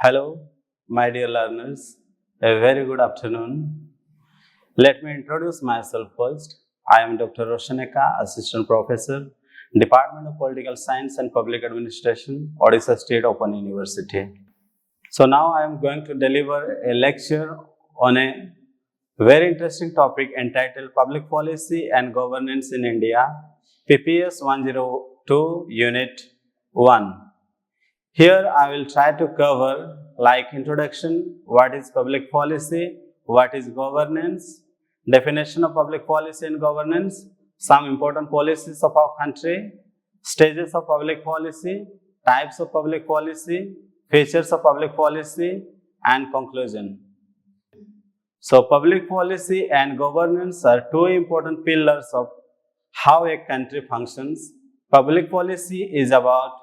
Hello, my dear learners. A very good afternoon. Let me introduce myself first. I am Dr. Roshaneka, Assistant Professor, Department of Political Science and Public Administration, Odisha State Open University. So now I am going to deliver a lecture on a very interesting topic entitled Public Policy and Governance in India, PPS 102, Unit 1. Here I will try to cover like introduction, what is public policy, what is governance, definition of public policy and governance, some important policies of our country, stages of public policy, types of public policy, features of public policy, and conclusion. So public policy and governance are two important pillars of how a country functions. Public policy is about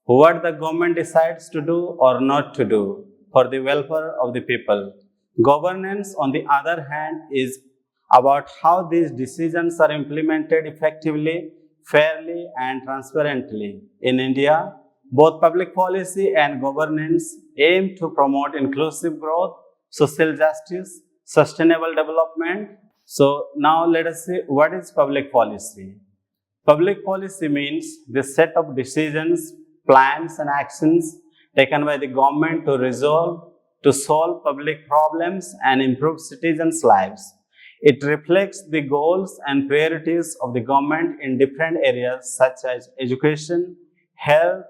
what the government decides to do or not to do for the welfare of the people. Governance, on the other hand, is about how these decisions are implemented effectively, fairly, and transparently. In India, both public policy and governance aim to promote inclusive growth, social justice, sustainable development. So now let us see what is public policy. Public policy means the set of decisions, plans and actions taken by the government to solve public problems and improve citizens' lives. It reflects the goals and priorities of the government in different areas such as education, health,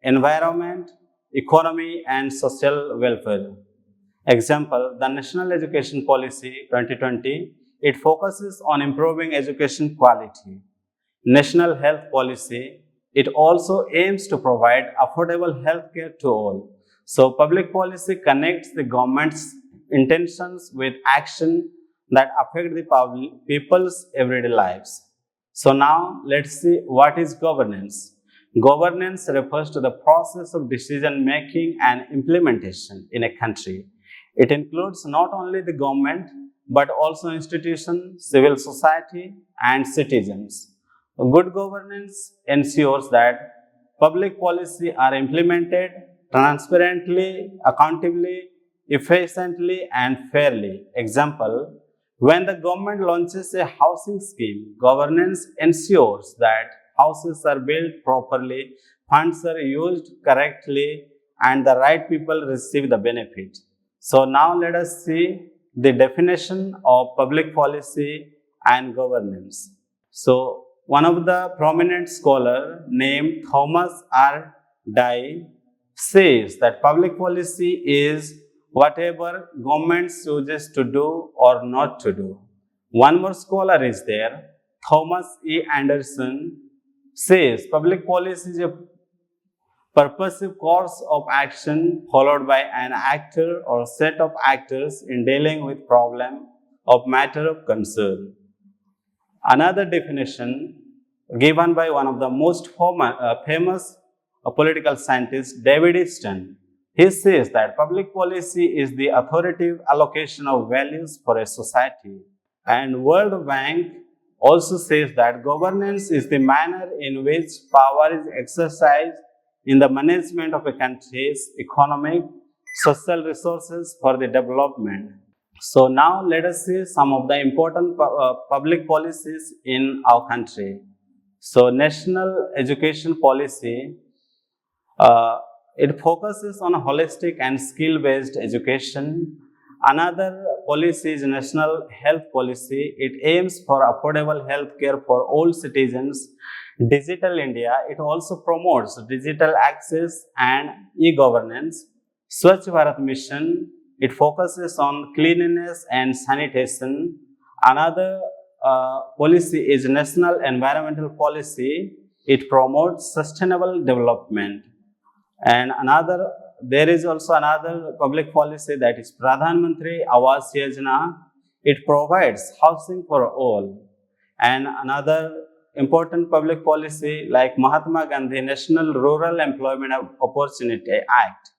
environment, economy and social welfare. Example, the National Education Policy 2020, it focuses on improving education quality. National Health Policy, it also aims to provide affordable health care to all. So, public policy connects the government's intentions with action that affect the people's everyday lives. So, now let's see what is governance. Governance refers to the process of decision making and implementation in a country. It includes not only the government but also institutions, civil society, and citizens. Good governance ensures that public policy are implemented transparently, accountably, efficiently, and fairly. Example, when the government launches a housing scheme, governance ensures that houses are built properly, funds are used correctly, and the right people receive the benefit. So now let us see the definition of public policy and governance. So one of the prominent scholar named Thomas R. Dye says that public policy is whatever government chooses to do or not to do. One more scholar is there, Thomas E. Anderson, says public policy is a purposive course of action followed by an actor or set of actors in dealing with problem of matter of concern. Another definition given by one of the most famous political scientists, David Easton. He says that public policy is the authoritative allocation of values for a society. And World Bank also says that governance is the manner in which power is exercised in the management of a country's economic, social resources for the development. So now let us see some of the important public policies in our country. So National Education Policy, it focuses on holistic and skill-based education. Another policy is National Health Policy. It aims for affordable health care for all citizens. Digital India, it also promotes digital access and e-governance. Swachh Bharat Mission, it focuses on cleanliness and sanitation. Another policy is National Environmental Policy. It promotes sustainable development. And there is also another public policy, that is Pradhan Mantri Awas Yojana. It provides housing for all. And another important public policy like Mahatma Gandhi National Rural Employment Opportunity Act.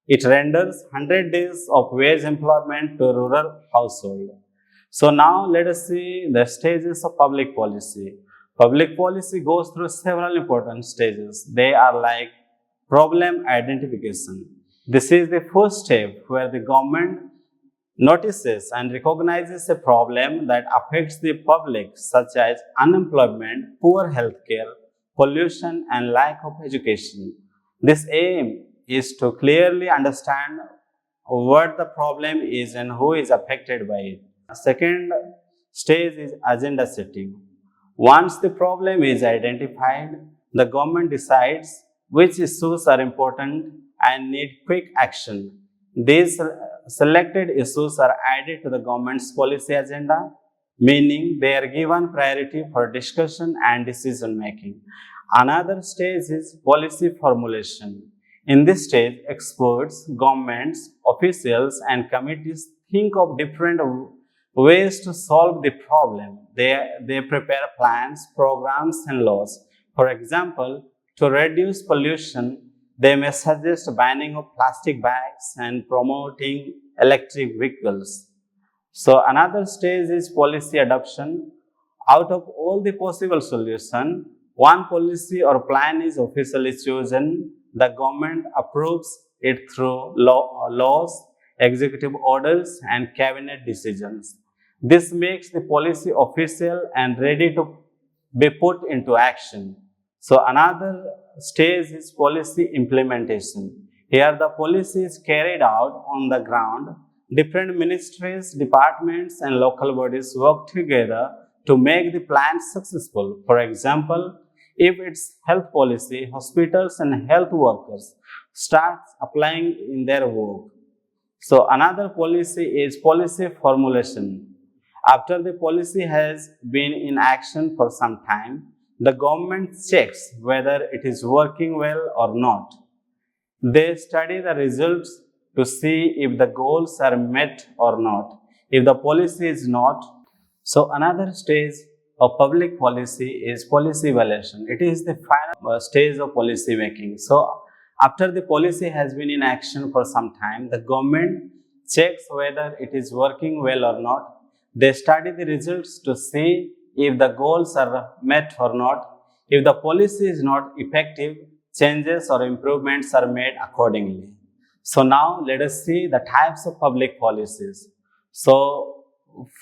It renders 100 days of wage employment to rural household. So now let us see the stages of public policy. Public policy goes through several important stages. They are like problem identification. This is the first step where the government notices and recognizes a problem that affects the public, such as unemployment, poor healthcare, pollution, and lack of education. This aim is to clearly understand what the problem is and who is affected by it. Second stage is agenda setting. Once the problem is identified, the government decides which issues are important and need quick action. These selected issues are added to the government's policy agenda, meaning they are given priority for discussion and decision making. Another stage is policy formulation. In this stage, experts, governments, officials, and committees think of different ways to solve the problem. They prepare plans, programs, and laws. For example, to reduce pollution, they may suggest banning of plastic bags and promoting electric vehicles. So another stage is policy adoption. Out of all the possible solutions, one policy or plan is officially chosen. The government approves it through laws, executive orders, and cabinet decisions. This makes the policy official and ready to be put into action. So another stage is policy implementation. Here the policy is carried out on the ground. Different ministries, departments, and local bodies work together to make the plan successful. For example, if it's health policy, hospitals and health workers start applying in their work. So another policy is policy formulation. After the policy has been in action for some time, the government checks whether it is working well or not. They study the results to see if the goals are met or not. If the policy is not, so another stage of public policy is policy evaluation. It is the final stage of policy making. So after the policy has been in action for some time, the government checks whether it is working well or not. They study the results to see if the goals are met or not. If the policy is not effective, changes or improvements are made accordingly. So now let us see the types of public policies. So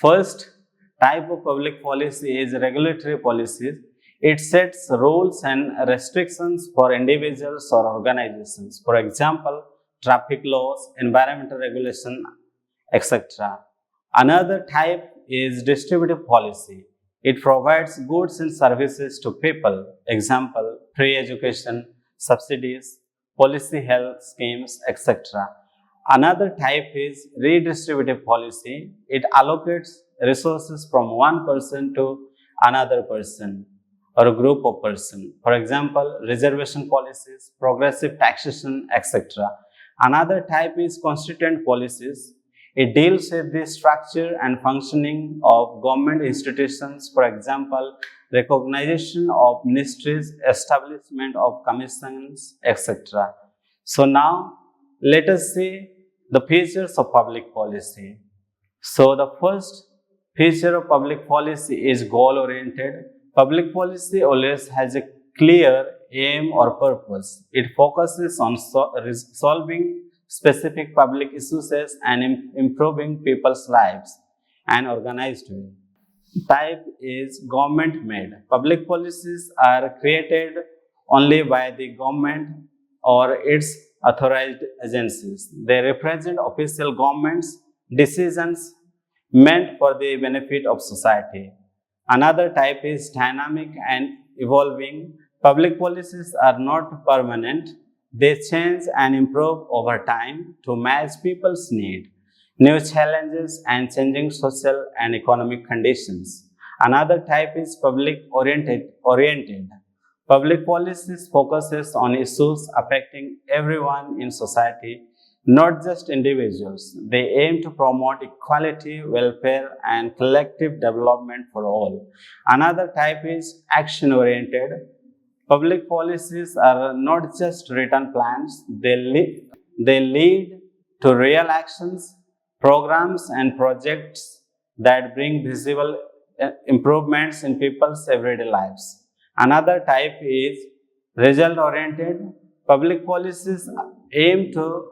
first type of public policy is regulatory policies. It sets rules and restrictions for individuals or organizations. For example, traffic laws, environmental regulation, etc. Another type is distributive policy. It provides goods and services to people. Example, free education, subsidies, policy health schemes, etc. Another type is redistributive policy. It allocates resources from one person to another person or a group of persons. For example, reservation policies, progressive taxation, etc. Another type is constituent policies. It deals with the structure and functioning of government institutions, for example, recognition of ministries, establishment of commissions, etc. So now, let us see the features of public policy. So the first feature of public policy is goal-oriented. Public policy always has a clear aim or purpose. It focuses on solving specific public issues and improving people's lives and organized way. Type is government made. Public policies are created only by the government or its authorized agencies. They represent official government's decisions meant for the benefit of society. Another type is dynamic and evolving. Public policies are not permanent. They change and improve over time to match people's need, new challenges, and changing social and economic conditions. Another type is public oriented. Public policies focuses on issues affecting everyone in society, not just individuals. They aim to promote equality, welfare, and collective development for all. Another type is action-oriented. Public policies are not just written plans, they lead to real actions, programs, and projects that bring visible improvements in people's everyday lives. Another type is result-oriented. Public policies aim to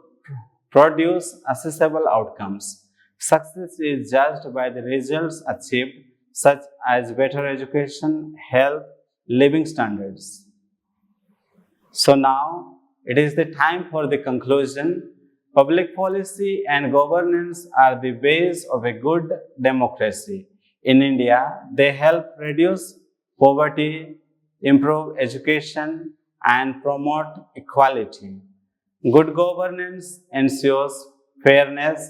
produce accessible outcomes. Success is judged by the results achieved, such as better education, health, living standards. So now it is the time for the conclusion. Public policy and governance are the base of a good democracy. In India, they help reduce poverty, improve education, and promote equality. Good governance ensures fairness,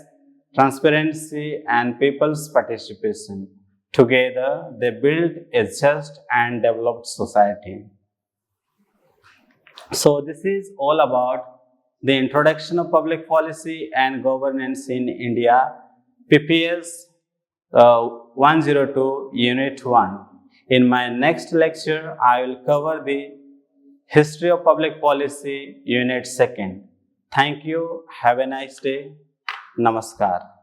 transparency, and people's participation. Together, they build a just and developed society. So, this is all about the introduction of public policy and governance in India, PPS 102, Unit 1. In my next lecture, I will cover the History of Public Policy, Unit 2. Thank you. Have a nice day. Namaskar.